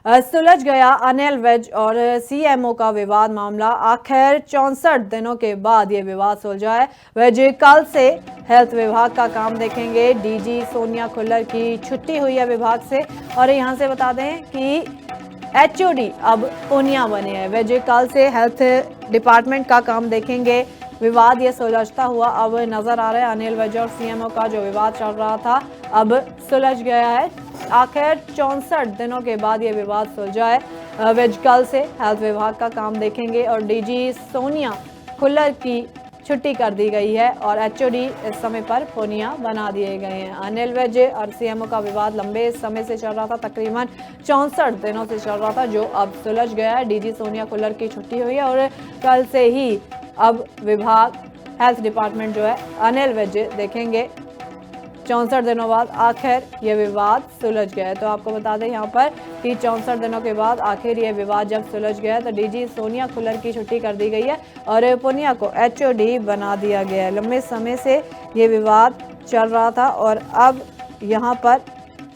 सुलझ गया अनिल विज और सीएमओ का विवाद मामला। आखिर 64 दिनों के बाद ये विवाद सुलझा है। विज कल से हेल्थ विभाग का काम देखेंगे। डीजी सोनिया खुल्लर की छुट्टी हुई है विभाग से। और यहां से बता दें कि एचओडी अब पूनिया बने हैं। विज कल से हेल्थ डिपार्टमेंट का काम देखेंगे। विवाद ये सुलझता हुआ अब नजर आ रहा है। अनिल विज और सीएमओ का जो विवाद चल रहा था अब सुलझ गया है। आखिर 64 दिनों के बाद ये विवाद सुलझा है। विज कल से हेल्थ विभाग का काम देखेंगे और डीजी सोनिया खुल्लर की छुट्टी कर दी गई है और एचओडी इस समय पर पूनिया बना दिए गए हैं। अनिल विज और सीएमओ का विवाद लंबे समय से चल रहा था, तकरीबन 64 दिनों से चल रहा था, जो अब सुलझ गया है। डीजी सोनिया खुल्लर की छुट्टी हुई है और कल से ही अब विभाग हेल्थ डिपार्टमेंट जो है अनिल विज देखेंगे। 64 दिनों बाद आखिर ये विवाद सुलझ गया है। तो आपको बता दें यहाँ पर कि 64 दिनों के बाद आखिर ये विवाद जब सुलझ गया है तो डीजी सोनिया खुल्लर की छुट्टी कर दी गई है और पूनिया को एचओडी बना दिया गया है। लंबे समय से ये विवाद चल रहा था और अब यहाँ पर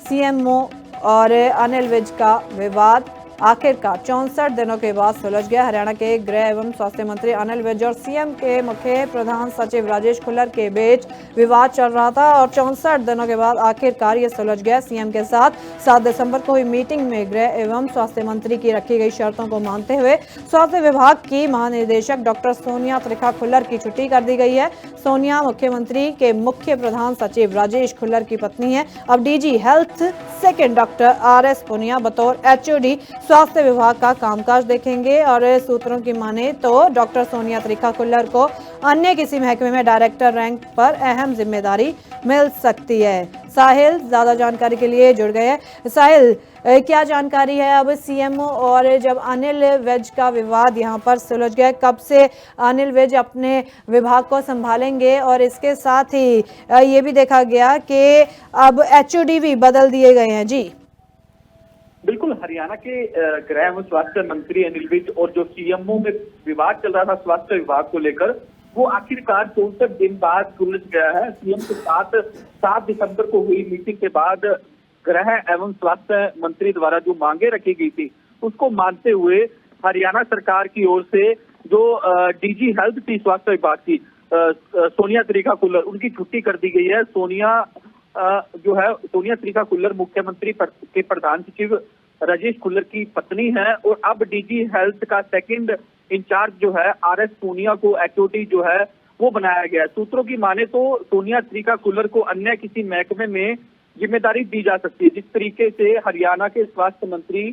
सीएमओ और अनिल विज का विवाद आखिरकार 64 दिनों के बाद सुलझ गया। हरियाणा के गृह एवं स्वास्थ्य मंत्री अनिल विज और सीएम के मुख्य प्रधान सचिव राजेश खुल्लर के बीच विवाद चल रहा था और 64 दिनों के बाद आखिरकार ये सुलझ गया। सीएम के साथ 7 दिसंबर को हुई मीटिंग में गृह एवं स्वास्थ्य मंत्री की रखी गई शर्तों को मानते हुए स्वास्थ्य विभाग की महानिदेशक डॉक्टर सोनिया त्रिखा खुल्लर की छुट्टी कर दी गई है। सोनिया मुख्यमंत्री के मुख्य प्रधान सचिव राजेश खुल्लर की पत्नी है। अब DG health second doctor RS Poonia बतौर एचओडी स्वास्थ्य विभाग का कामकाज देखेंगे और सूत्रों की माने तो डॉक्टर सोनिया त्रिखा खुल्लर को अन्य किसी महकमे में डायरेक्टर रैंक पर अहम जिम्मेदारी मिल सकती है। साहिल ज्यादा जानकारी के लिए जुड़ गए हैं। साहिल, क्या जानकारी है अब सीएमओ और जब अनिल विज का विवाद यहाँ पर सुलझ गया, कब से अनिल विज अपने विभाग को संभालेंगे? और इसके साथ ही ये भी देखा गया कि अब एचओडी भी बदल दिए गए हैं। जी बिल्कुल, हरियाणा के गृह एवं स्वास्थ्य मंत्री अनिल विज और जो सीएमओ में विवाद चल रहा था स्वास्थ्य विभाग को लेकर, वो आखिरकार 64 दिन बाद सुलझ गया है। सीएम के साथ 7 दिसंबर को हुई मीटिंग के बाद गृह एवं स्वास्थ्य मंत्री द्वारा जो मांगे रखी गई थी उसको मानते हुए हरियाणा सरकार की ओर से जो डीजी हेल्थ थी स्वास्थ्य विभाग की सोनिया त्रिखा खुल्लर, उनकी छुट्टी कर दी गई है। सोनिया त्रिखा खुल्लर मुख्यमंत्री के प्रधान सचिव राजेश खुल्लर की पत्नी है और अब डीजी हेल्थ का सेकंड इंचार्ज जो है आरएस पूनिया को एचओडी जो है वो बनाया गया है। सूत्रों की माने तो सोनिया त्रिखा खुल्लर को अन्य किसी महकमे में जिम्मेदारी दी जा सकती है। जिस तरीके से हरियाणा के स्वास्थ्य मंत्री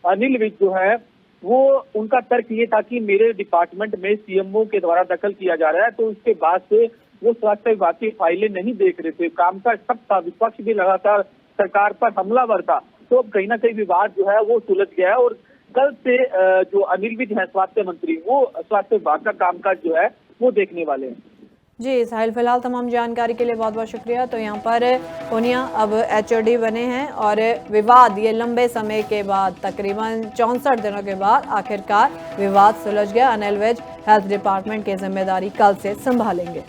अनिल विज जो है वो, उनका तर्क ये था कि मेरे डिपार्टमेंट में सीएमओ के द्वारा दखल किया जा रहा है, तो इसके बाद से वो स्वास्थ्य विभाग की फाइलें नहीं देख रहे थे। काम का सब था, विपक्ष भी लगातार सरकार पर हमलावर था। तो अब कहीं ना कहीं विवाद जो है वो सुलझ गया है और कल से जो अनिल विज है स्वास्थ्य मंत्री, वो स्वास्थ्य विभाग का कामकाज जो है वो देखने वाले हैं। जी साहिल, फिलहाल तमाम जानकारी के लिए बहुत बहुत शुक्रिया। तो यहाँ पर पूनिया अब एचओडी बने हैं और विवाद ये लंबे समय के बाद तकरीबन 64 दिनों के बाद आखिरकार विवाद सुलझ गया। अनिल विज हेल्थ डिपार्टमेंट की जिम्मेदारी कल से संभालेंगे।